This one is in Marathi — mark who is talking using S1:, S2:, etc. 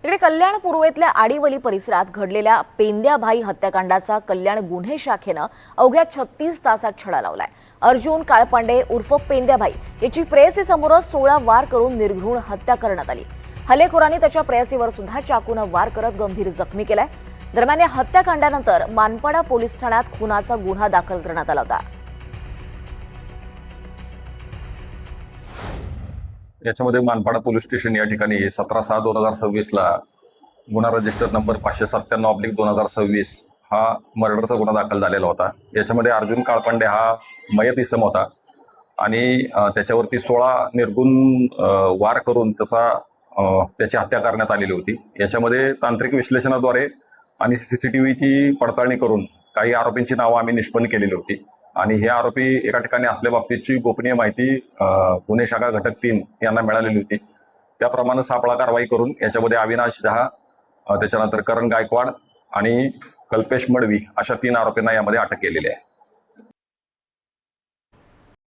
S1: इकडे कल्याण पूर्वेतल्या आडिवली परिसरात घडलेल्या पेंद्याभाई हत्याकांडाचा कल्याण गुन्हे शाखेनं अवघ्या 36 तासात छडा लावलाय। अर्जुन काळपांडे उर्फ पेंद्याभाई याची प्रेयसीसमोरच 16 वार करून निर्घृण हत्या करण्यात आली। हल्लेखोरांनी त्याच्या प्रेयसीवर सुद्धा चाकूनं वार करत गंभीर जखमी केलाय। दरम्यान या हत्याकांडानंतर मानपाडा पोलीस ठाण्यात खुनाचा गुन्हा दाखल करण्यात आला होता।
S2: याच्यामध्ये मानपाडा पोलीस स्टेशन या ठिकाणी 17/6/2026 ला गुन्हा रजिस्टर नंबर 597/2026 हा मर्डरचा गुन्हा दाखल झालेला होता। याच्यामध्ये अर्जुन काळपांडे हा मयत इसम होता आणि त्याच्यावरती 16 निर्गुण वार करून त्याची हत्या करण्यात आलेली होती। याच्यामध्ये तांत्रिक विश्लेषणाद्वारे आणि सीसीटीव्हीची पडताळणी करून काही आरोपींची नावं आम्ही निष्पन्न केलेली होती आणि हे आरोपी एका ठिकाणी असल्याबाबतीची गोपनीय माहिती गुन्हे शाखा घटक 3 यांना मिळालेली होती। त्याप्रमाणे सापळा कारवाई करून याच्यामध्ये अविनाश झहा, त्याच्यानंतर करण गायकवाड आणि कल्पेश मडवी अशा 3 आरोपींना यामध्ये अटक केलेली आहे।